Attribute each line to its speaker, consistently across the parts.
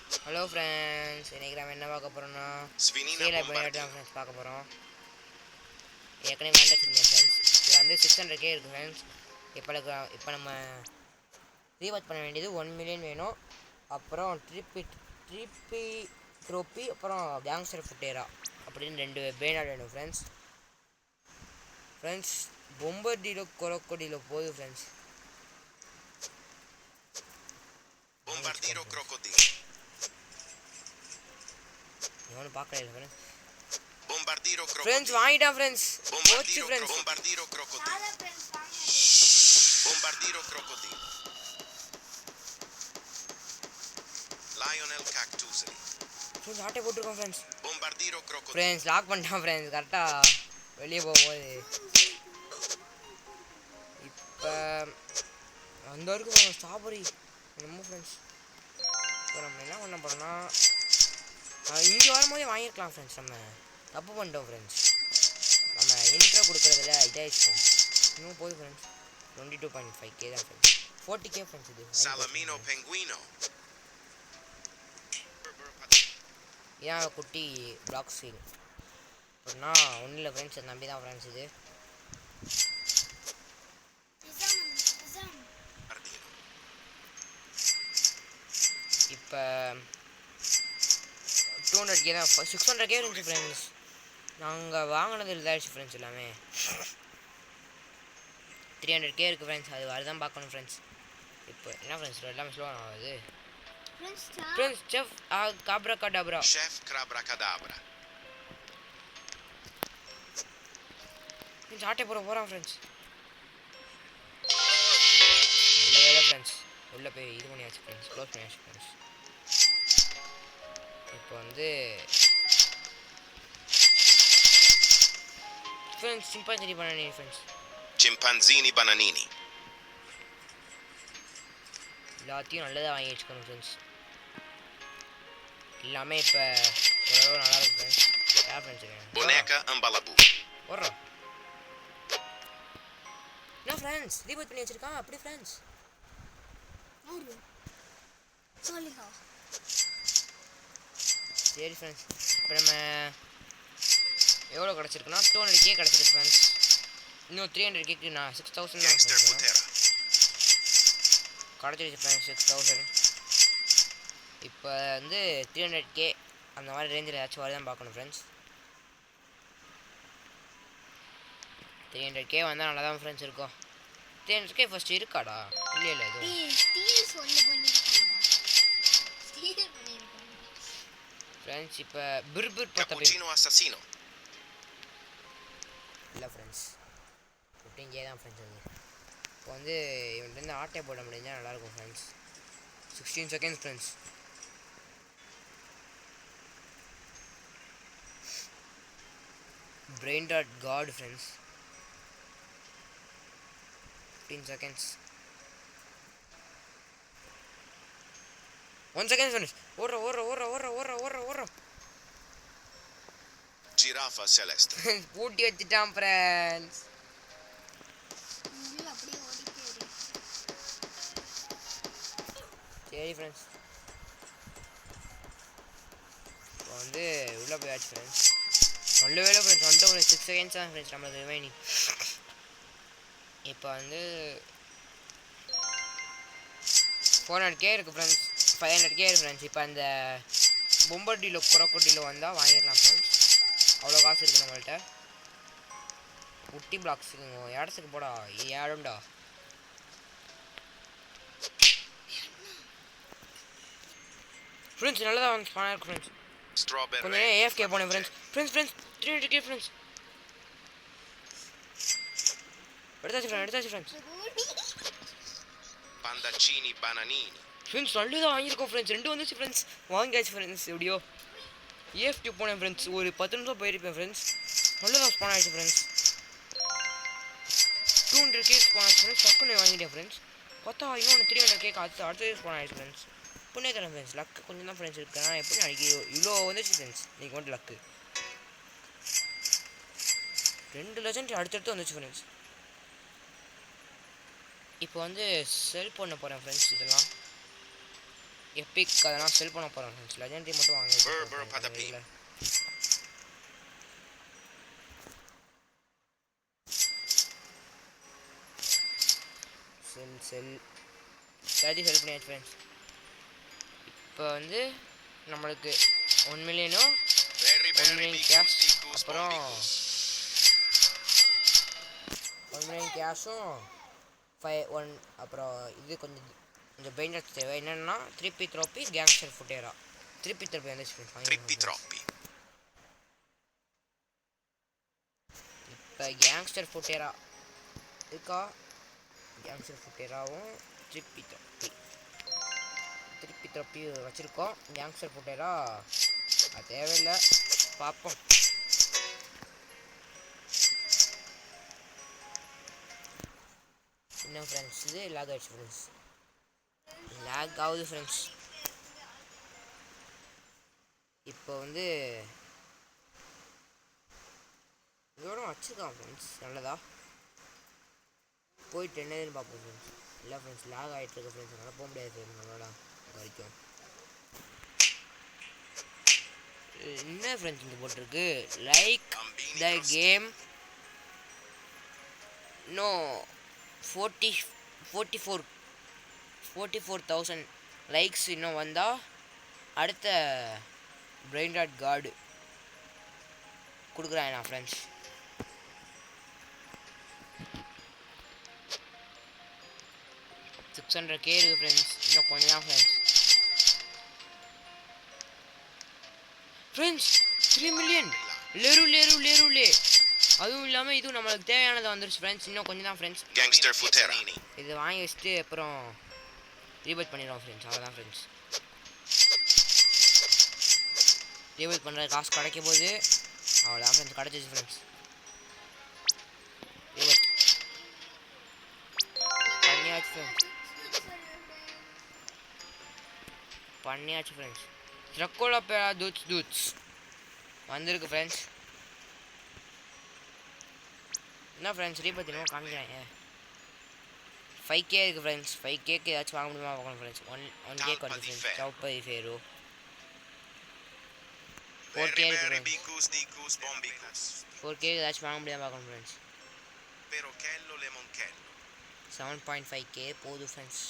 Speaker 1: Hello friends, இன்றைக்கி நம்ம என்ன பார்க்க போகிறோம்னா
Speaker 2: Svinina
Speaker 1: சேலை பண்ணிட்டு
Speaker 2: Bombardino.
Speaker 1: தான் ஃப்ரெண்ட்ஸ் பார்க்க போகிறோம். ஏற்கனவே வேண்ட வச்சுருந்தேன் ஃப்ரெண்ட்ஸ். இதில் வந்து 600K இருக்குது ஃப்ரெண்ட்ஸ். இப்போ நம்ம ரீவாச் பண்ண வேண்டியது 1 மில்லியன் வேணும். அப்புறம் ட்ரிப்பி ட்ரோப்பி, அப்புறம் கேங்ஸ்டர் ஃபுட்டேரா அப்படின்னு 2 பேனர் வேணும் ஃப்ரெண்ட்ஸ். ஃப்ரெண்ட்ஸ் பொம்பர்டிலோ கொரோக்கோடிலோ போகுது ஃப்ரெண்ட்ஸ்.
Speaker 2: Bombardiro Crocodilo.
Speaker 1: ஒன்றும் பார்க்கல இல்லை ஃப்ரெண்ட்ஸ்.
Speaker 2: Bombardiro
Speaker 1: friends
Speaker 2: Crocodilo.
Speaker 1: வாங்கிட்டான் ஃப்ரெண்ட்ஸ். போச்சு friends.
Speaker 2: Bombardiro Crocodilo. Bombardiro Crocodilo. Lionel Cactuseri.
Speaker 1: Friends ஆட்டை போட்டிருக்கோம் friends.
Speaker 2: Bombardiro Crocodilo.
Speaker 1: Friends lock பண்ணிட்டான் ஃப்ரெண்ட்ஸ். கரெக்டாக வெளியே போகும்போது இப்போ அந்த வரைக்கும் ஸ்ட்ராபெரி என்னமோ ஃப்ரெண்ட்ஸ். இப்போ நம்ம என்ன பண்ண போகிறோம்னா இங்கே வரும்போதே வாங்கியிருக்கலாம் ஃப்ரெண்ட்ஸ். நம்ம தப்பு பண்ணிட்டோம் ஃப்ரெண்ட்ஸ். நம்ம இன்ட்ரோ கொடுக்குறதுல இதாகிடுச்சு ஃப்ரெண்ட்ஸ். இன்னும் போகுது ஃப்ரெண்ட்ஸ். 22.5K தான் ஃப்ரெண்ட்ஸ். 40K friends. இது
Speaker 2: Salamino Penguino.
Speaker 1: ஏன் குட்டி பிளாக் ஸ்க்ரீன் அப்படின்னா ஒன்றும் இல்லை ஃப்ரெண்ட்ஸ். நம்பி தான் ஃப்ரெண்ட்ஸ். இது இப்போ 200K தான். 600K இருந்துச்சு ஃப்ரெண்ட்ஸ். நாங்கள் வாங்கினது இதாகிடுச்சு ஃப்ரெண்ட்ஸ். எல்லாமே 300K இருக்குது ஃப்ரெண்ட்ஸ். அது வரதான் பார்க்கணும் ஃப்ரெண்ட்ஸ். இப்போ என்ன ஃப்ரெண்ட்ஸ் எல்லாமே ஸ்லோவாக ஆகுது friends. Chef Crabra Cadabra.
Speaker 2: Chef Crabra-Cadabra.
Speaker 1: Friends ஆட்டை போகிறான் ஃப்ரெண்ட்ஸ். நல்ல வேலை ஃப்ரெண்ட்ஸ். உள்ளே போய் இது பண்ணியாச்சு ஃப்ரெண்ட்ஸ். க்ளோஸ் பண்ணியாச்சு ஃப்ரெண்ட்ஸ். இப்போ வந்து ஃப்ரெண்ட்ஸ் சிம்பாஞ்சரி பண்ணி ஃப்ரெண்ட்ஸ்.
Speaker 2: Chimpanzini Bananini.
Speaker 1: எல்லாத்தையும் நல்லதாக வாங்கி வச்சுக்கணும் ஃப்ரெண்ட்ஸ். எல்லாமே இப்போ ஓரளவு நல்லா இருக்கும் ஃப்ரெண்ட்ஸ். யார் ஃப்ரெண்ட்ஸ்
Speaker 2: Boneca Ambalabu.
Speaker 1: போடுறோம் என்ன ஃப்ரெண்ட்ஸ். ரீபோட் பண்ணி வச்சுருக்கான் அப்படி ஃப்ரெண்ட்ஸ். சரி ஃப்ரெண்ட்ஸ். இப்போ நம்ம எவ்வளோ கிடச்சிருக்குன்னா 200K கிடச்சிருக்கு ஃப்ரெண்ட்ஸ். இன்னும் 300Kக்கு நான் 6000
Speaker 2: Gangster
Speaker 1: தான்
Speaker 2: Putera.
Speaker 1: கிடச்சிருச்சு ஃப்ரெண்ட்ஸ். 6000. இப்போ வந்து 300K அந்த மாதிரி ரேஞ்சில் ஏதாச்சும் வரதான் பார்க்கணும் ஃப்ரெண்ட்ஸ். 300K வந்தால் நல்லா தான் ஃப்ரெண்ட்ஸ் இருக்கும். 300K ஃபஸ்ட்டு இருக்காடா? இல்லை இல்லை எதுவும் ஃப்ரெண்ட்ஸ். இப்போ பிர்பிர் பார்த்தா
Speaker 2: Cappuccino Assassino.
Speaker 1: இல்லை ஃப்ரெண்ட்ஸ். 15K தான் ஃப்ரெண்ட்ஸ். அது இப்போ வந்து இவன்ட்டு ஆட்டை போட முடிஞ்சால் நல்லாயிருக்கும் friends. 16 seconds friends. Brain dot got friends. 15 seconds. 1 second friends. ஓடுற
Speaker 2: Giraffa Celeste.
Speaker 1: பூட்டி வச்சுட்டான் ஃப்ரெண்ட்ஸ். சரி ஃப்ரெண்ட்ஸ். இப்போ வந்து உள்ளே போயாச்சு ஃப்ரெண்ட்ஸ். நல்ல வேலை ஃப்ரெண்ட்ஸ். வந்துட்டு ஒரு 6 செகண்ட்ஸ் தான் ஃப்ரெண்ட்ஸ் நம்மளுக்கு ரிமைனிங். இப்போ வந்து 400K இருக்குது ஃப்ரெண்ட்ஸ். 500K இருக்குது ஃப்ரெண்ட்ஸ். இப்போ அந்த பொம்பர்டிலோ கொரோக்கோடிலோ வந்தால் வாங்கிடலாம் ஃப்ரெண்ட்ஸ். அவ்வளோ காசு இருக்குது நம்மள்கிட்ட. குட்டி பிளாக்ஸுக்குங்க இடத்துக்கு போடா ஏடும்டா. ஃப்ரெண்ட்ஸ் நல்லதாக வந்து ஸ்பானாக இருக்குது ஃப்ரெண்ட்ஸ்.
Speaker 2: Strawberry.
Speaker 1: கொஞ்சம் நேரம் AFK போனேன் ஃப்ரெண்ட்ஸ். Friends 300K friends. எடுத்தாச்சு ஃப்ரெண்ட்ஸ்.
Speaker 2: Pandaccini Bananini.
Speaker 1: ஃப்ரெண்ட்ஸ் நல்லதாக வாங்கியிருக்கோம் ஃப்ரெண்ட்ஸ். 2 வந்துச்சு ஃப்ரெண்ட்ஸ். வாங்கியாச்சு ஃப்ரெண்ட்ஸ். எப்படியோ AFK போனேன் ஃப்ரெண்ட்ஸ். ஒரு 10 நிமிஷம் போயிருப்பேன் ஃப்ரெண்ட்ஸ். நல்லதாக ஸ்பான் ஆகிடுச்சு ஃப்ரெண்ட்ஸ். 200K ஸ்பான் ஆகிடுச்சு ஃப்ரெண்ட்ஸ். டக்குன்னு வாங்கிட்டேன் ஃப்ரெண்ட்ஸ். பார்த்தா இன்னொன்று 300K அடுத்தது ஸ்பான் ஆகிடுச்சு ஃப்ரெண்ட்ஸ். புண்ணே தரேன் ஃப்ரெண்ட்ஸ். லக்கு கொஞ்சம் தான் ஃப்ரெண்ட்ஸ் இருக்கு. ஆனால் எப்படி நாளைக்கு இவ்வளோ வந்துச்சு ஃப்ரெண்ட்ஸ். இன்றைக்கி வந்துட்டு லக்கு 2 லட்சம் அடுத்தடுத்து வந்துச்சு ஃப்ரெண்ட்ஸ். இப்போ வந்து செல் பண்ண போகிறேன் ஃப்ரெண்ட்ஸ். இதெல்லாம் எப்பிக் அதெல்லாம் செல் பண்ண போகிறோம் ஃப்ரெண்ட்ஸ். லெஜெண்டரி மட்டும்
Speaker 2: Berber Patapi.
Speaker 1: வாங்க. செல் எல்லாத்தையும் செல் பண்ணியாச்சு ஃப்ரெண்ட்ஸ். இப்போ வந்து நம்மளுக்கு 1 மில்லியனும்
Speaker 2: Very,
Speaker 1: 1
Speaker 2: very
Speaker 1: million
Speaker 2: bicus,
Speaker 1: cash,
Speaker 2: dicus,
Speaker 1: அப்புறம்
Speaker 2: bombicus.
Speaker 1: 1 மில்லியன் கேஷும் 1 அப்புறம் இது கொஞ்சம் பெயிண்டர்ஸ் தேவை. என்னென்னா திருப்பி த்ரோப்பி கேங்ஸ்டர் ஃபுட்டேரா திருப்பி வந்துச்சு ஃப்ரெண்ட்ஸ்.
Speaker 2: Trippi troppi.
Speaker 1: இப்போ கேங்ஸ்டர் ஃபுட்டேரா இருக்கா? கேங்ஸ்டர் ஃபுட்டேராவும் திருப்பி த்ரோப்பி வச்சுருக்கோம். கேங்ஸ்டர் ஃபுட்டேரா அது தேவையில்லை, பார்ப்போம். என்ன ஃப்ரெண்ட்ஸ் இது லேக் ஆகிடுச்சு ஃப்ரெண்ட்ஸ். லேக் ஆகுது ஃப்ரெண்ட்ஸ். இப்போ வந்து இதோட வச்சுருக்கான் ஃப்ரெண்ட்ஸ். நல்லதா போயிட்டு என்னதுன்னு பார்ப்போம் ஃப்ரெண்ட்ஸ். இல்லை ஃப்ரெண்ட்ஸ் லேக் ஆகிட்டு இருக்கு ஃப்ரெண்ட்ஸ். அதனால் போக முடியாது ஃப்ரெண்ட்ஸ் நம்மளோட வரைக்கும். என்ன ஃப்ரெண்ட்ஸ் இங்கே போட்டிருக்கு? Like the game no 44,000 likes இன்னும் வந்தால் அடுத்த பிரெயின் ராட் கார்டு கொடுக்குறேன் நான் ஃப்ரெண்ட்ஸ். $600K இருக்குது ஃப்ரெண்ட்ஸ். இன்னும் கொஞ்சம் தான் ஃப்ரெண்ட்ஸ். 3 மில்லியன் லே. அதுவும் இல்லாமல் இதுவும் நம்மளுக்கு தேவையானதை வந்துருச்சு ஃப்ரெண்ட்ஸ். இன்னும் கொஞ்சம் தான் ஃப்ரெண்ட்ஸ்.
Speaker 2: Gangster Futera.
Speaker 1: இது வாங்கி வச்சுட்டு அப்புறம் ரீபர்த் பண்ணிடுவோம் ஃப்ரெண்ட்ஸ். அவ்வளோதான் ஃப்ரெண்ட்ஸ். ரீபர்த் பண்ணுற காசு கிடைக்க போது. அவ்வளோதான் ஃப்ரெண்ட்ஸ். கிடச்சிச்சு ஃப்ரெண்ட்ஸ். ரீபர்த் பண்ணியாச்சு ஃப்ரெண்ட்ஸ். ட்ரக்கோலா பேரா தூட்ஸ் வந்திருக்கு ஃப்ரெண்ட்ஸ். என்ன ஃப்ரெண்ட்ஸ் ரீபர்த் இன்னும் காமிக்கிறாங்க. 5K இருக்குது ஃப்ரெண்ட்ஸ். 5Kக்கு ஏதாச்சும் வாங்க முடியுமா பார்க்கணும் ஃப்ரெண்ட்ஸ். 1K வருது ஃப்ரெண்ட்ஸ். சவுப்பதி ஃபேரோ 4K இருக்குது ஃப்ரெண்ட்ஸ். 4K ஏதாச்சும் வாங்க முடியாமல் பார்க்கணும் ஃப்ரெண்ட்ஸ். 7.5K போகுது ஃப்ரெண்ட்ஸ்.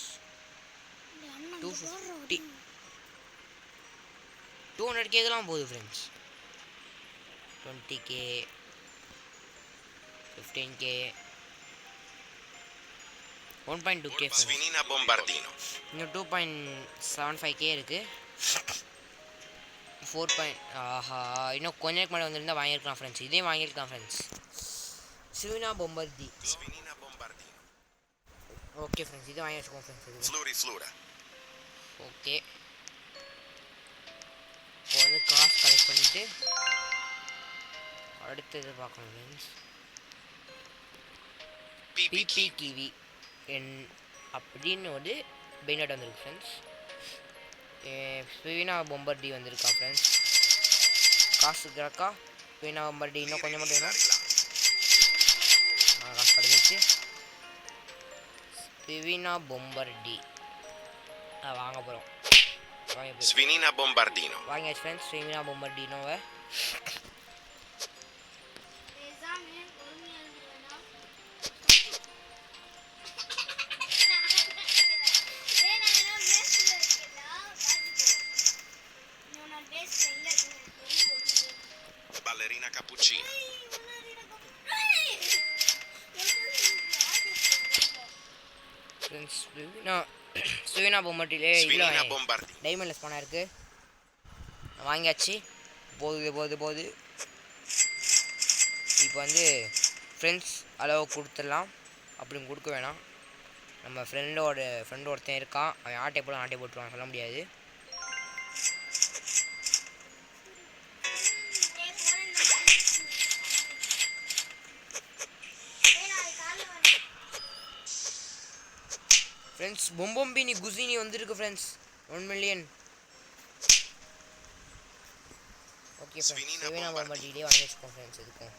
Speaker 1: 200Kலாம் போகுது friends. 20K 15K 1.2K
Speaker 2: Svinina Bombardino.
Speaker 1: இன்னும் 2.75K இருக்குது. 4. ஆஹா இன்னும் கொஞ்ச நேரம் மேலே வந்திருந்தால் வாங்கியிருக்கலாம் ஃப்ரெண்ட்ஸ். இதே வாங்கியிருக்கலாம் ஃப்ரெண்ட்ஸ். ஸ்வினா பொம்பர்டி. ஓகே ஃப்ரெண்ட்ஸ் இது வாங்கி வச்சுக்கோங்க ஃப்ரெண்ட்ஸ்.
Speaker 2: Flora.
Speaker 1: ஓகே இப்போ வந்து காசு கலெக்ட் பண்ணிவிட்டு அடுத்தது பார்க்கணும் ஃப்ரெண்ட்ஸ். பிபி கிவி அப்படின்னு ஒரு பெயினட் வந்திருக்கு ஃப்ரெண்ட்ஸ். ஸ்வீனா பொம்பர்டி வந்திருக்கா ஃப்ரெண்ட்ஸ். காசு இருக்கிறக்கா ஸ்வீனா பொம்பர்டி இன்னும் கொஞ்சம் மட்டும் வேணும். காசு கிடைச்சிச்சு. ஸ்வீனா பொம்பர்டி வாங்க போகிறோம்.
Speaker 2: Svinina Bombardino.
Speaker 1: வாங்கியாச்சு ஃப்ரெண்ட்ஸ். ஸ்வீனா பொம்பர்டினோவை
Speaker 2: Ballerina cappuccina.
Speaker 1: ஃப்ரெண்ட்ஸ் ஸ்வீனா பொம்பர்டிலே
Speaker 2: Svinina Bombardino.
Speaker 1: டைமண்ட்லெஸ் பணம் இருக்குது. வாங்கியாச்சு. போகுது. இப்போ வந்து ஃப்ரெண்ட்ஸ் அளவு கொடுத்துடலாம். அப்படின்னு கொடுக்க வேணாம். நம்ம ஃப்ரெண்டு ஒருத்தன் இருக்கான். அவன் ஆட்டை போட்டுருவான் சொல்ல முடியாது. ஃப்ரெண்ட்ஸ் பொம்பொம்பினி குசினி வந்திருக்கு friends. 1 million. Okay friends Svinina பொம்பர்டிலே வாங்கி வச்சுக்கோங்க ஃப்ரெண்ட்ஸ். இதுக்கும்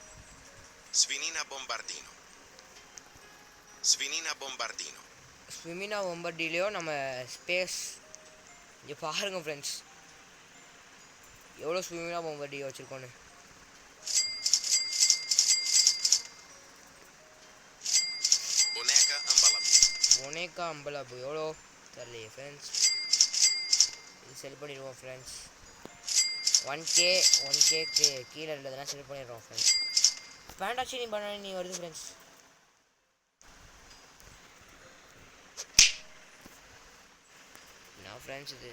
Speaker 2: Svinina Bombardino. Svinina Bombardino.
Speaker 1: ஸ்விமினா பொம்பர்டிலேயோ நம்ம ஸ்பேஸ் இங்கே பாருங்க ஃப்ரெண்ட்ஸ், எவ்வளோ ஸ்விம்மிங்காக பொம்பட்டி வச்சுருக்கோன்னு.
Speaker 2: Boneca Ambalabu.
Speaker 1: பொனேக்கா அம்பலாபு எவ்வளோ தெரியலையே ஃப்ரெண்ட்ஸ். இது செல் பண்ணிடுவோம் ஃப்ரெண்ட்ஸ். 1K கீழே இருந்ததுலாம் செல் பண்ணிடுறோம் ஃப்ரெண்ட்ஸ். பேண்டாச்சி நீ வருது ஃப்ரெண்ட்ஸ். நான் ஃப்ரெண்ட்ஸ் இது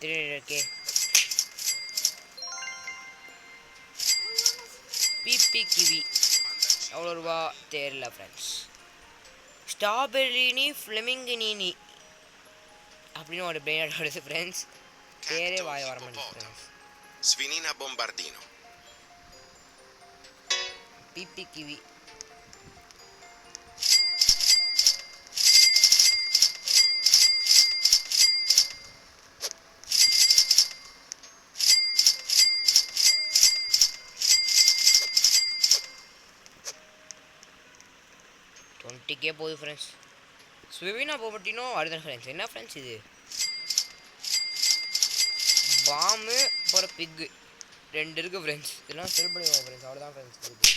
Speaker 1: 300K பிபி கிவி எவ்வளோ ரூபா தெரியல ஃப்ரெண்ட்ஸ். ஸ்ட்ராபெர்ரினி ஃப்ளெமிங்கினி அப்படின்னு ஒரு பிளேட் வருது ஃப்ரெண்ட்ஸ். பேரே
Speaker 2: Cacto
Speaker 1: வாய வர மாட்டேங்குது
Speaker 2: hippopotam.
Speaker 1: ஃப்ரெண்ட்ஸ்.
Speaker 2: Svinina bombardino.
Speaker 1: பிபி கிவி $20K போகுது ஃப்ரெண்ட்ஸ். ஸ்விவினா போபட்டினோ அடுத்த ஃப்ரெண்ட்ஸ். என்ன ஃப்ரெண்ட்ஸ் இது? பாம்பு அப்புறம் பிக்கு 2 இருக்குது ஃப்ரெண்ட்ஸ். இதெல்லாம் செல் பண்ணிடுவோம் ஃப்ரெண்ட்ஸ். அவ்வளோதான் ஃப்ரெண்ட்ஸ். இருக்குது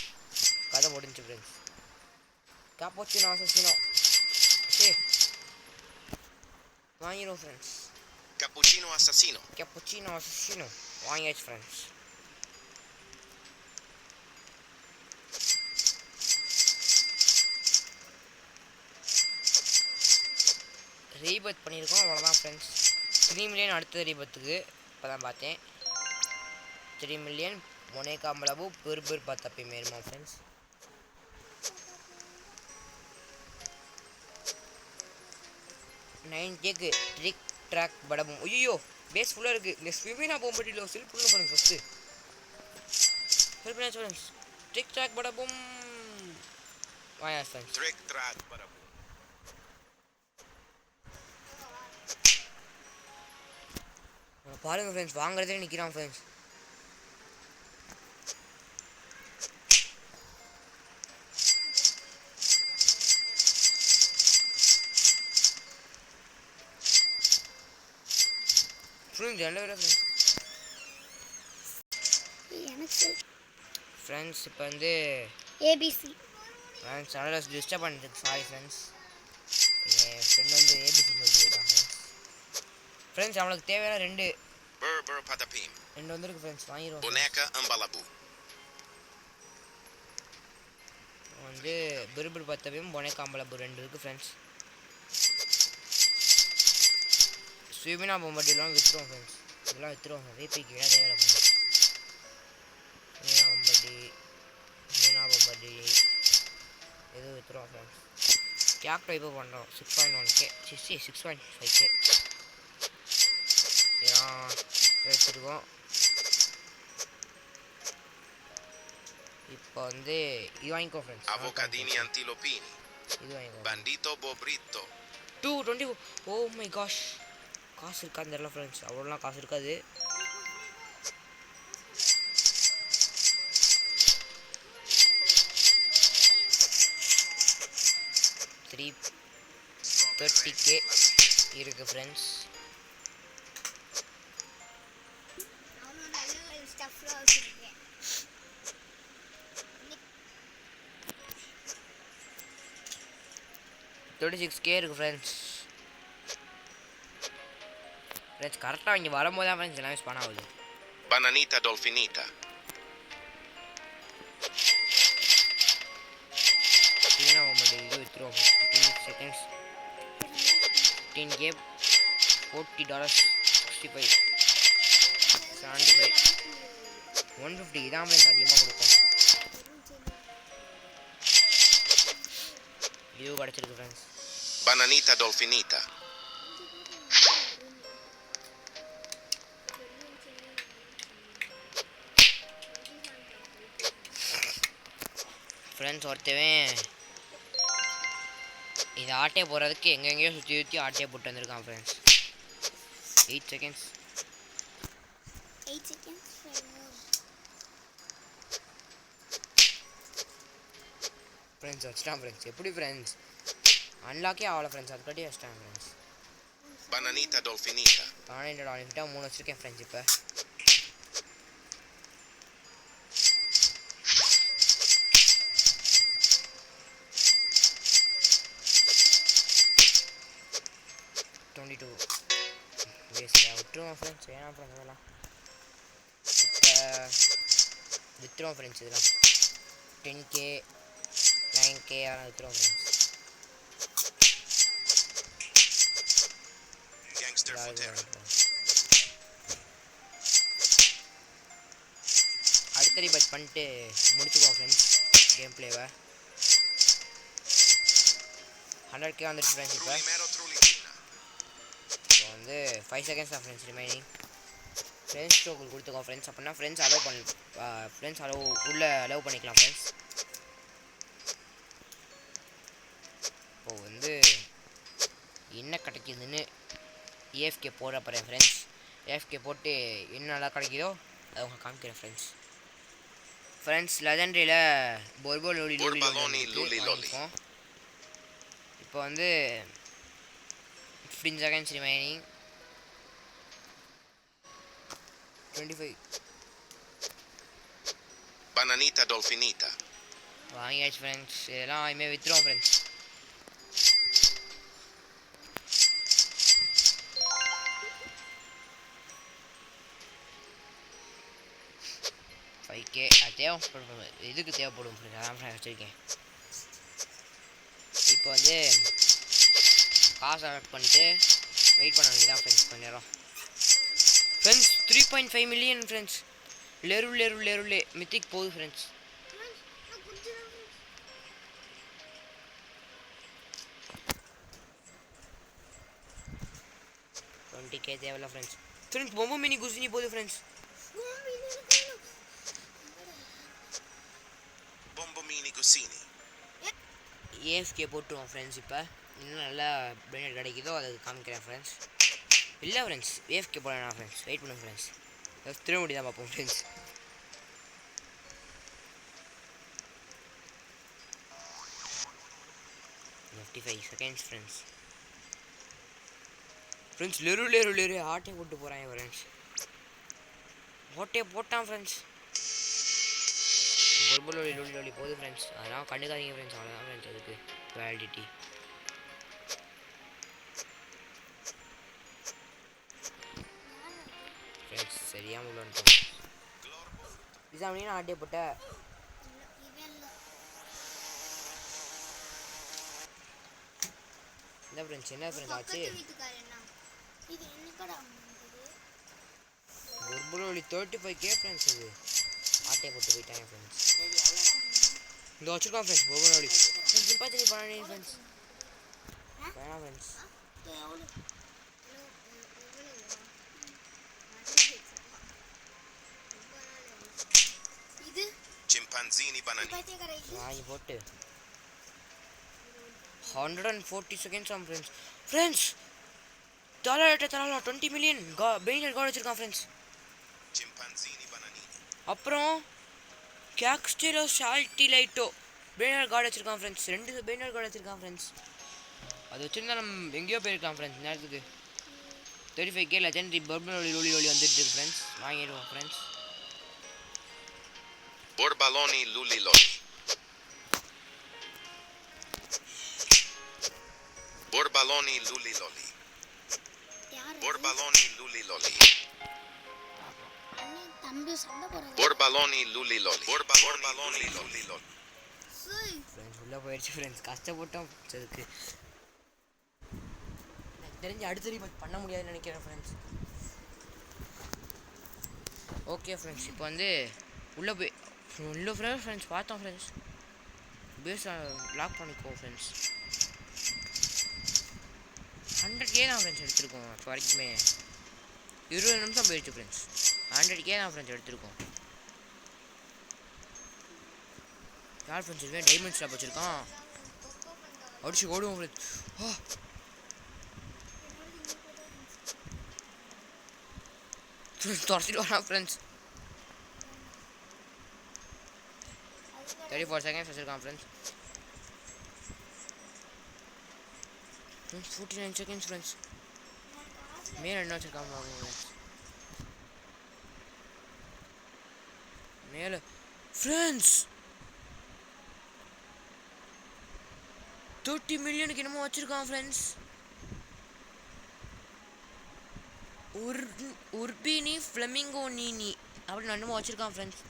Speaker 1: கதை முடிஞ்சு ஃப்ரெண்ட்ஸ். கேப்போச்சினோ அசசினோ வாங்கிடுவோம் ஃப்ரெண்ட்ஸ்.
Speaker 2: Cappuccino assassino.
Speaker 1: கேப்போச்சினோ அசசினோ வாங்கியாச்சு ஃப்ரெண்ட்ஸ். ரீபத் பண்ணியிருக்கோம் அவ்வளோதான் ஃப்ரெண்ட்ஸ். 3 மில்லியன் அடுத்த ரீபத்துக்கு இப்போ தான் பார்த்தேன். 3 மில்லியன் மொனேக்கா அம்பலாபு பெர் பார்த்தப்பே மேருமா ஃப்ரெண்ட்ஸ். $9K ட்ரிக் ட்ராக் படமும். ஐயோ பேஸ் ஃபுல்லாக இருக்குது. இந்த ஸ்விமினா போம்பட்டியில் செல் பண்ணணும் ஃப்ரெண்ட்ஸ். ஃபஸ்ட்டு செல் பண்ணாச்சு ஃப்ரெண்ட்ஸ். ட்ரிக் ட்ராக் படமும் வாயா ஃப்ரெண்ட்ஸ்.
Speaker 2: Trick track barabu.
Speaker 1: பாருங்கள் ஃப்ரெண்ட்ஸ், வாங்குறதே நிற்கிறான் ஃப்ரெண்ட்ஸ். ஃப்ரெண்ட்ஸ் என்ன வேறு ஃப்ரெண்ட்ஸ் இப்போ வந்து
Speaker 3: ஏபிசி
Speaker 1: ஃப்ரெண்ட்ஸ் அதெல்லாம் டிஸ்டர்ப் பண்ணுறதுக்கு சாரி ஃப்ரெண்ட்ஸ். என் ஃப்ரெண்ட் வந்து ஏபிசி சொல்லிட்டு போயிட்டான் ஃப்ரெண்ட்ஸ். ஃப்ரெண்ட்ஸ் அவனுக்கு தேவையான 2
Speaker 2: Berber patapim.
Speaker 1: வந்துருக்கு ஃப்ரெண்ட்ஸ். வாங்கிடுவோம்.
Speaker 2: Boneca Ambalabu.
Speaker 1: வந்து பெருபர் பத்தவையும் பொனேக்கா அம்பலாபு 2 இருக்குது ஃப்ரெண்ட்ஸ். ஸ்விமினா பொம்பட்டிலாம் விற்றுருவோம் ஃப்ரெண்ட்ஸ். இதெல்லாம் விற்றுருவோம். ரீபிக்கு வேணால் தேவையில்லை ஃப்ரெண்ட்ஸ். ஸ்விமினா பொம்பட்டி எதுவும் விற்றுருவோம் ஃப்ரெண்ட்ஸ். கேப்டோ இப்போ பண்ணுறோம் 6.1K 6.5K இதெல்லாம் எடுத்துருக்கோம். இப்போ வந்து இது வாங்கிக்கோ ஃப்ரெண்ட்ஸ்.
Speaker 2: Avocadini antilopini.
Speaker 1: இது வாங்கிக்கோ.
Speaker 2: Bandito bobrito.
Speaker 1: 220. Oh my cash, காசு இருக்கான்னு தெரியல ஃப்ரெண்ட்ஸ். அவ்வளோலாம் காசு இருக்காது. $330K இருக்குது ஃப்ரெண்ட்ஸ். $36K இருக்குது ஃப்ரெண்ட்ஸ். ஃப்ரெண்ட்ஸ் கரெக்டாக இங்கே வரும்போது தான் ஃப்ரெண்ட்ஸ் எல்லாமே ஸ்பான் ஆகுது.
Speaker 2: Bananita dolfinita.
Speaker 1: ஸ்விமினா பொம்பட்டி இது விற்றுருவோம். 15 செகண்ட்ஸ் 15K $40 65 75 150 இதான் ஃப்ரெண்ட்ஸ் அதிகமாக கொடுக்கும். இது கிடச்சிருக்கு ஃப்ரெண்ட்ஸ்.
Speaker 2: Bananita dolfinita.
Speaker 1: ஃப்ரெண்ட்ஸ் ஒருத்தவன் இது ஆட்டையை போடுறதுக்கு எங்கெங்கேயோ சுற்றி ஆட்டையை போட்டு வந்திருக்கான் ஃப்ரெண்ட்ஸ். 8 செகண்ட்ஸ் ஃப்ரெண்ட்ஸ் வச்சிட்டான் ஃப்ரெண்ட்ஸ். எப்படி ஃப்ரெண்ட்ஸ் அன்லாக்கே ஆகலை ஃப்ரெண்ட்ஸ், அதுக்காட்டி வச்சிட்டான் ஃப்ரெண்ட்ஸ்.
Speaker 2: Bananita dolfinita.
Speaker 1: பன்னெண்டு டாலர்கிட்ட 3 வச்சிருக்கேன் ஃப்ரெண்ட்ஸ். இப்போ $22 வேஸ்ட்டாக விட்டுருவோம் ஃப்ரெண்ட்ஸ். ஏன்னா ஃப்ரெண்ட்ஸ் இதெல்லாம் இப்போ விற்றுருவோம் ஃப்ரெண்ட்ஸ். இதெல்லாம் 10K 9K அதெல்லாம் விற்றுருவோம் ஃப்ரெண்ட்ஸ்.
Speaker 2: Gangster Fotera.
Speaker 1: அடுத்த ரீபேட் பண்ணிட்டு முடிச்சுக்குவோம் ஃப்ரெண்ட்ஸ் கேம் பிளேவை. 100K வந்துடுச்சு ஃப்ரெண்ட்ஸ். இப்போ
Speaker 2: Trulimero trulicina.
Speaker 1: இப்போ வந்து 5 செகண்ட்ஸ் தான் ஃப்ரெண்ட்ஸ் ரிமைனிங். ஃப்ரெண்ட்ஸ் ஸ்ட்ரோக்கு கொடுத்துக்கோம் ஃப்ரெண்ட்ஸ். அப்படின்னா ஃப்ரெண்ட்ஸ் அலோவ் ஃப்ரெண்ட்ஸ் உள்ளே அலோவ் பண்ணிக்கலாம் ஃப்ரெண்ட்ஸ். இப்போது வந்து என்ன கிடைக்கிதுன்னு ஏஎஃப்கே போட போகிறேன் ஃப்ரெண்ட்ஸ். ஏஎஃப்கே போட்டு என்ன நல்லா கிடைக்குதோ அதை அவங்க காமிக்கிறேன் ஃப்ரெண்ட்ஸ். ஃப்ரெண்ட்ஸ் லெஜெண்டரியில் பொர்பலோலி வாங்கிப்போம். இப்போ வந்து 15 செகண்ட்ஸ் ரிமைனிங். 25
Speaker 2: Bananita dolfinita.
Speaker 1: வாங்கியாச்சு ஃப்ரெண்ட்ஸ். இதெல்லாம் இனிமேல் விற்றுருவோம் ஃப்ரெண்ட்ஸ். ஓகே அது தேவைப்படும், இதுக்கு தேவைப்படும் ஃப்ரெண்ட்ஸ். அதான் ஃப்ரெண்ட்ஸ் வச்சுருக்கேன். இப்போ வந்து காசு கலெக்ட் பண்ணிட்டு வெயிட் பண்ண வேண்டியதான் ஃப்ரெண்ட்ஸ் கொஞ்ச நேரம். Friends 3.5 million friends. லேருலே மித்திக் போகுது ஃப்ரெண்ட்ஸ். $20K தேவையில்ல ஃப்ரெண்ட்ஸ். ஃப்ரெண்ட்ஸ் பொம்மை மினி குசினி போகுது ஃப்ரெண்ட்ஸ்.
Speaker 2: Bombomini Gosini.
Speaker 1: ஏஎஃப்கே போட்டுருவோம் ஃப்ரெண்ட்ஸ். இப்போ இன்னும் நல்லா பெனிஃபிட் கிடைக்குதோ அதை காமிக்கிறேன் ஃப்ரெண்ட்ஸ். இல்லை ஃப்ரெண்ட்ஸ் ஏஎஃப்கே போடலாம் ஃப்ரெண்ட்ஸ். வெயிட் பண்ணுங்க ஃப்ரெண்ட்ஸ். திரும்ப தான் பார்ப்போம் ஃப்ரெண்ட்ஸ். $55 seconds friends. ஃப்ரெண்ட்ஸ் லேரு ஆட்டே போட்டு போகிறாங்க ஃப்ரெண்ட்ஸ். ஓட்டே போட்டான் ஃப்ரெண்ட்ஸ். பொர்பலோலி போகுது ஃப்ரெண்ட்ஸ். அதெல்லாம் கண்டுக்காதீங்க ஃப்ரெண்ட்ஸ். அவ்வளோதான் ஃப்ரெண்ட்ஸ் அதுக்கு வேலிடிட்டி. ஃப்ரெண்ட்ஸ் சரியாக உள்ளோன்ட்டோம். இசாமி நான் ஆட்டே போட்ட இல்லை ஃப்ரெண்ட்ஸ். என்ன ஃப்ரெண்ட்ஸ் ஆச்சு? பொர்பலோலி 35K ஃப்ரெண்ட்ஸ். அது ஆட்டே போட்டு போயிட்டாங்க ஃப்ரெண்ட்ஸ். இந்த வச்சுருக்கான் ஃப்ரெண்ட்ஸ் பொர்பலோலி. சிம்பாத்தி பண்ணி ஃப்ரெண்ட்ஸ் வேணாம் ஃப்ரெண்ட்ஸ்.
Speaker 2: Chimpanzini bananini.
Speaker 1: வாங்கி போட்டு 140 செகண்ட்ஸ் ஆகும் ஃப்ரெண்ட்ஸ். ஃப்ரெண்ட்ஸ் தலா 20 மில்லியன் பெயினர் கார்டு வச்சுருக்கான் ஃப்ரெண்ட்ஸ்.
Speaker 2: Chimpanzini bananini.
Speaker 1: அப்புறம் கேக்ஸ்டேலோ சால்ட்டி லைட்டோ பெயினர் கார்டு வச்சுருக்கான் ஃப்ரெண்ட்ஸ். 2 பெயினர் கார்டு வச்சுருக்கான் ஃப்ரெண்ட்ஸ். அது வச்சுருந்தா நம்ம எங்கேயோ போயிருக்கலாம் ஃப்ரெண்ட்ஸ் நேரத்துக்கு. 35K லெஜெண்டரி பொர்பலோலி வந்துட்டு ஃப்ரெண்ட்ஸ். வாங்கிடுவோம் friends.
Speaker 2: Borbaloni luliloli. Borbaloni luliloli. Borbaloni luliloli. Borbaloni luliloli. Borbaloni luliloli.
Speaker 1: Friends உள்ளே போயிடுச்சு ஃப்ரெண்ட்ஸ். கஷ்டப்பட்டோம் அதுக்கு. எனக்கு தெரிஞ்சு அடுத்த ரீபேட் பண்ண முடியாதுன்னு நினைக்கிறேன் ஃப்ரெண்ட்ஸ். ஓகே ஃப்ரெண்ட்ஸ் இப்போ வந்து உள்ளே ஃப்ரெண்ட்ஸ் பார்த்தோம் ஃப்ரெண்ட்ஸ். பேஸ் லாக் பண்ணிக்குவோம் ஃப்ரெண்ட்ஸ். 100K தான் ஃப்ரெண்ட்ஸ் எடுத்துருக்கோம் இப்போ வரைக்குமே. 20 நிமிஷம் போயிடுச்சு ஃப்ரெண்ட்ஸ். 100K தான் ஃப்ரெண்ட்ஸ் எடுத்துருக்கோம். யார் ஃப்ரெண்ட்ஸ் இருக்கேன் டைமண்ட் ஸ்டாப் வச்சுருக்கான். அடிச்சு ஓடுவோம் ஃப்ரெண்ட்ஸ். துரத்திட்டு வரான் ஃப்ரெண்ட்ஸ். 34 செகண்ட்ஸ் வச்சுருக்கான் ஃப்ரெண்ட்ஸ். 49 seconds friends. மேலே என்ன வச்சுருக்காங்க ஃப்ரெண்ட்ஸ்? மேலே ஃப்ரெண்ட்ஸ் 30 மில்லியனுக்கு என்னமோ வச்சுருக்கான் ஃப்ரெண்ட்ஸ். உர்பினி ஃப்ளமிங்கோ நீனி அப்படின்னு என்னமோ வச்சுருக்கான் ஃப்ரெண்ட்ஸ்.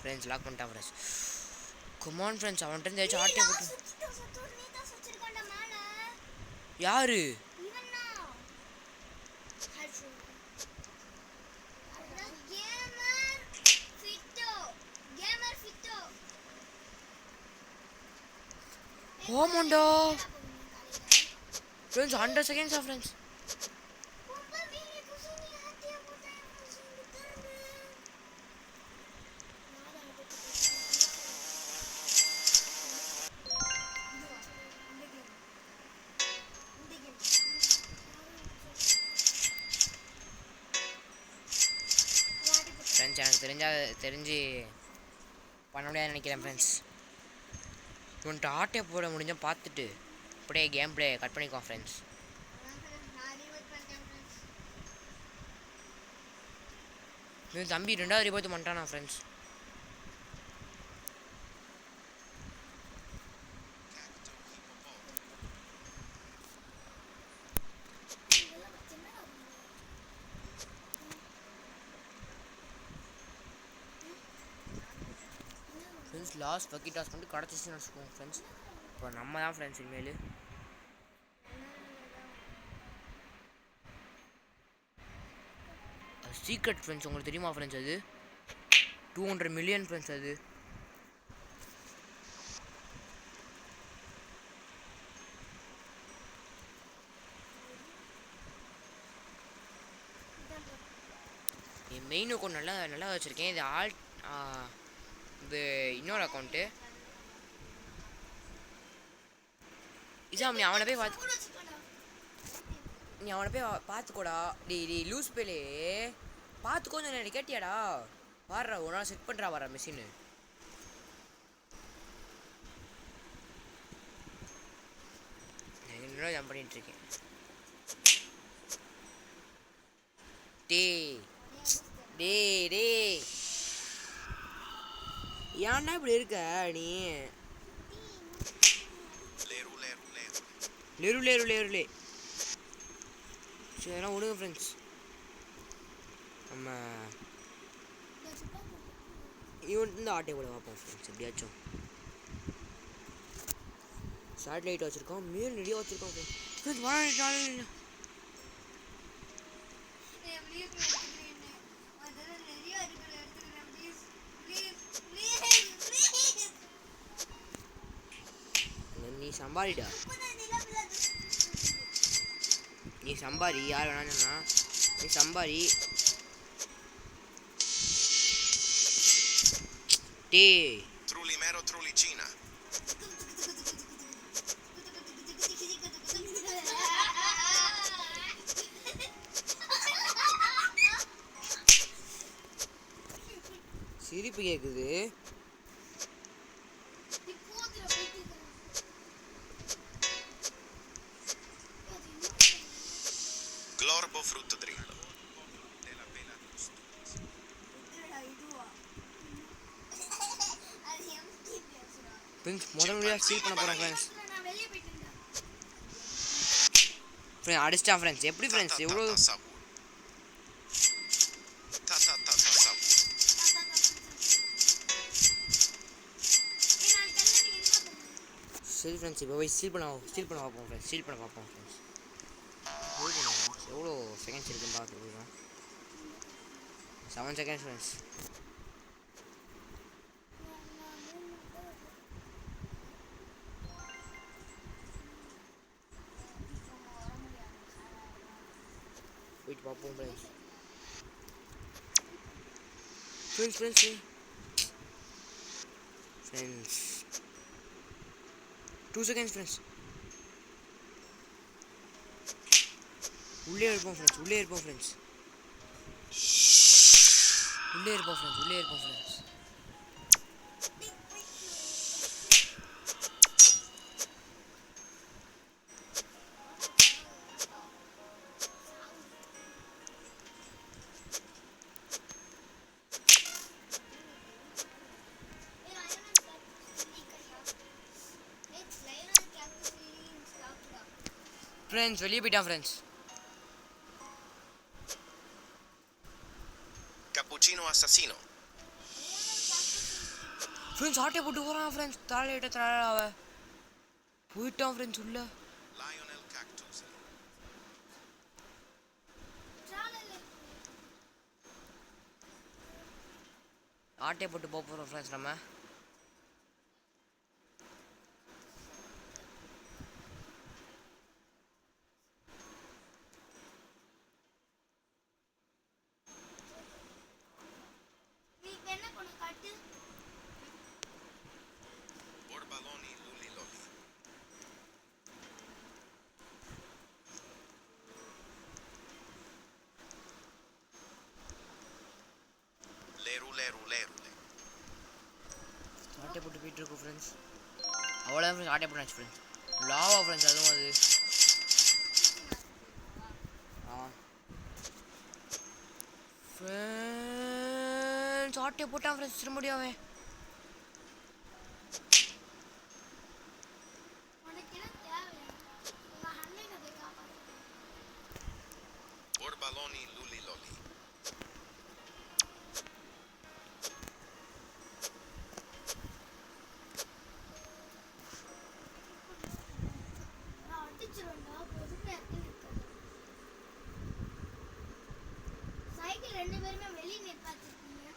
Speaker 1: ஃப்ரெண்ட்ஸ் லாக் பண்ணிட்டான் ஃப்ரெண்ட்ஸ். கமான் ஃப்ரெண்ட்ஸ், அவன்கிட்ட இருந்து ஏதாச்சும் ஆட்டை போட்டு. யாரு? ஆமாண்டா ஃப்ரெண்ட்ஸ் 100 செகண்ட்ஸா ஃப்ரெண்ட்ஸ். ஃப்ரெண்ட்ஸ் எனக்கு தெரிஞ்சு பண்ண முடியாதுன்னு நினைக்கிறேன் ஃப்ரெண்ட்ஸ். இவன்ட்டு ஆட்டையை போட முடிஞ்சால் பார்த்துட்டு அப்படியே கேம் பிளே கட் பண்ணிக்குவோம் ஃப்ரெண்ட்ஸ். இது தம்பி 2வது ரிபோர்ட் பண்ணிட்டானா ஃப்ரெண்ட்ஸ். ஃப்ரெண்ட்ஸ் லாஸ்ட் பக்கி டாஸ் பண்ணிட்டு கிடச்சிச்சுன்னு வச்சுக்கோங்க ஃப்ரெண்ட்ஸ். இப்போ நம்ம தான் ஃப்ரெண்ட்ஸ் இனிமேல். சீக்ரெட் ஃப்ரெண்ட்ஸ் உங்களுக்கு தெரியுமா ஃப்ரெண்ட்ஸ்? அது 200 மில்லியன் ஃப்ரெண்ட்ஸ். அது என் மெயின் அக்கௌண்ட் நல்லா வச்சுருக்கேன். இது இது இன்னொரு அக்கௌண்ட்டு. இசாம் நீ அவனை போய் பார்த்துக்கோடா. டே லூஸ் பேலே பார்த்துக்கோன்னு என்ன கேட்டியாடா? வாடுறா ஒரு நாள் செட் பண்ணுறா வர மிஷினு. என்னடா ஜம்ப் பண்ணிட்டு இருக்கேன். டே ஏன்டா இப்படி இருக்க நீ? லேருலே சரி அதெல்லாம் விடுங்க ஃப்ரெண்ட்ஸ். நம்ம இவன் இந்த ஆட்டை கூட பார்ப்போம் ஃப்ரெண்ட்ஸ். எப்படியாச்சும் சேட்டலைட் வச்சுருக்கோம், மீன் நிறைய வச்சுருக்கோம் ஃப்ரெண்ட்ஸ். நீ சம்பாதிடா, நீ சம்பாதி. யார் வேணாலும் சொன்னா நீ சம்பாதி. டே
Speaker 2: Trulicina.
Speaker 1: சிரிப்பு கேக்குது.
Speaker 2: Glorbo frutto drillo.
Speaker 1: ஃப்ரெண்ட்ஸ் முதல் முறையாக ஸ்டீல் பண்ண போகிறேன் ஃப்ரெண்ட்ஸ். அடிச்சிட்டான் ஃப்ரெண்ட்ஸ். எப்படி ஃப்ரெண்ட்ஸ் எவ்வளோ சரி ஃப்ரெண்ட்ஸ். இப்போ போய் ஸ்டீல் பண்ண பார்ப்போம் ஃப்ரெண்ட்ஸ். ஃப்ரெண்ட்ஸ் எவ்வளோ செகண்ட்ஸ் இருக்குன்னு பார்த்துருக்கோம். 7 செகண்ட்ஸ் ஃப்ரெண்ட்ஸ். போயிட்டு பார்ப்போம் ஃப்ரெண்ட்ஸ். Friends 2 seconds friends. உள்ளே இருப்போம் ஃப்ரெண்ட்ஸ். உள்ளே இருப்போம் ஃப்ரெண்ட்ஸ், உள்ளே இருப்போம் ஃப்ரெண்ட்ஸ். ஃப்ரெண்ட்ஸ் வெளியே போயிட்டான் ஃப்ரெண்ட்ஸ்.
Speaker 2: Cappuccino assassino.
Speaker 1: ஃப்ரெண்ட்ஸ் ஆட்டை போட்டு போகிறான் ஃப்ரெண்ட்ஸ். தலையிட்ட தலையாவ போயிட்டான் ஃப்ரெண்ட்ஸ் உள்ள.
Speaker 2: Lionel Cactus.
Speaker 1: ஆட்டை போட்டு போக போகிறோம் ஃப்ரெண்ட்ஸ் நம்ம.
Speaker 2: Borbaloni luli loli. Leru leru leru.
Speaker 1: ஆட்டை போட்டு போயிட்டு இருக்கோம் ஃப்ரெண்ட்ஸ். அவ்வளோதான் ஃப்ரெண்ட்ஸ், ஆட்டை போட்டாச்சு ஃப்ரெண்ட்ஸ். லாவா ஃப்ரெண்ட்ஸ் அதுவும் அது. ஃப்ரெண்ட்ஸ் ஆட்டை போட்டான் ஃப்ரெண்ட்ஸ் திரும்படியாவே.
Speaker 2: Borbaloni luli loli.
Speaker 3: சைக்கிள் ரெண்டு பேருமே வெளியே நிற்பாத்திருக்கீங்க.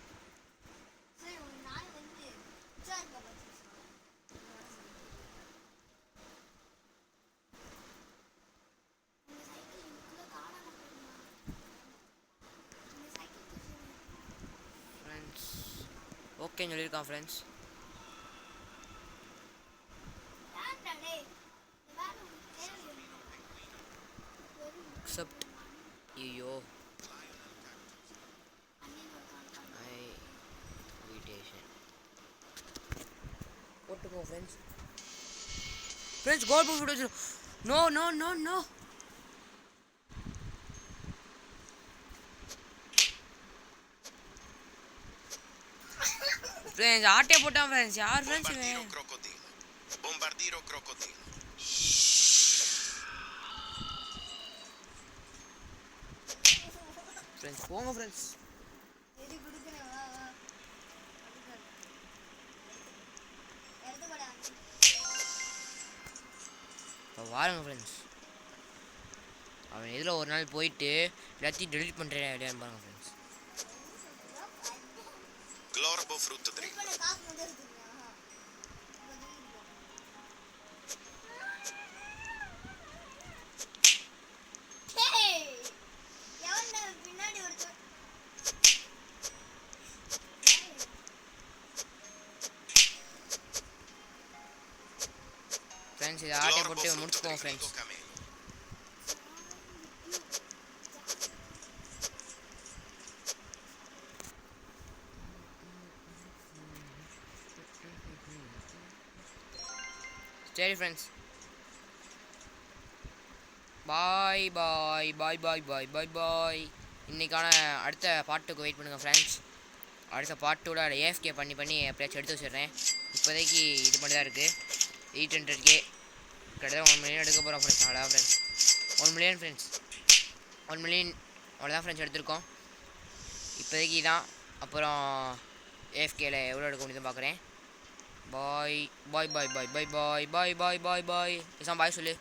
Speaker 3: சரி ஒரு நாள் வந்து உற்சாக
Speaker 1: ஃப்ரெண்ட்ஸ் ஓகேன்னு சொல்லியிருக்கான் ஃப்ரெண்ட்ஸ். அக்செப்ட். ஐயோ போட்டுக்கோ ஃப்ரெண்ட்ஸ். ஃப்ரெண்ட்ஸ் கோல் போட்டு வச்சு. No no no no. Friends ஆட்டே போட்டான் ஃப்ரெண்ட்ஸ். யார் ஃப்ரெண்ட்ஸ்
Speaker 2: Bombardiro
Speaker 1: இவன்?
Speaker 2: crocodilo. Bombardiro crocodilo.
Speaker 1: ஃப்ரெண்ட்ஸ் போங்க ஃப்ரெண்ட்ஸ்.
Speaker 3: எது கொடுக்குறேன் வா வா எடுத்துக்கடா.
Speaker 1: இப்போ வாருங்க ஃப்ரெண்ட்ஸ். அவன் இதில் ஒரு நாள் போயிட்டு எல்லாத்தையும் டெலிட் பண்ணுறேன் இல்லையான்னு பாருங்க ஃப்ரெண்ட்ஸ்.
Speaker 2: Glorbo frutto dritto.
Speaker 3: இப்ப நான் காசு மட்டும் எடுத்துக்கிறேன். பின்னாடி ஒருத்தர்
Speaker 1: ஃப்ரெண்ட்ஸ் இதை ஆட்டை
Speaker 2: Glorbo
Speaker 1: போட்டு
Speaker 2: frutto
Speaker 1: முடிச்சுப்போம்
Speaker 2: dritto
Speaker 1: ஃப்ரெண்ட்ஸ்.
Speaker 2: camelo.
Speaker 1: சரி ஃப்ரெண்ட்ஸ் பாய் பாய் பாய் பாய் பாய் பாய் பாய். இன்றைக்கான அடுத்த பாட்டுக்கு வெயிட் பண்ணுங்கள் ஃப்ரெண்ட்ஸ். அடுத்த பாட்டோட ஏஎஃப்கே பண்ணி எப்படியாச்சும் எடுத்து வச்சிடுறேன். இப்போதைக்கு இது மட்டும் தான் இருக்குது. 800K கிட்டத்தட்ட 1 மில்லியன் எடுக்க போகிறோம் ஃப்ரெண்ட்ஸ். அவ்வளோதான் ஃப்ரெண்ட்ஸ் 1 மில்லியன் ஃப்ரெண்ட்ஸ். 1 மில்லியன் அவ்வளோதான் ஃப்ரெண்ட்ஸ் எடுத்திருக்கோம் இப்போதைக்கு தான். அப்புறம் ஏஎஃப்கேல எவ்வளோ எடுக்க முடியுதுன்னு பார்க்குறேன். பாய் பாய் பாய் பாய் பாய் பாய் பாய் பாய் பாய் பாய். பாய் சொல்லு.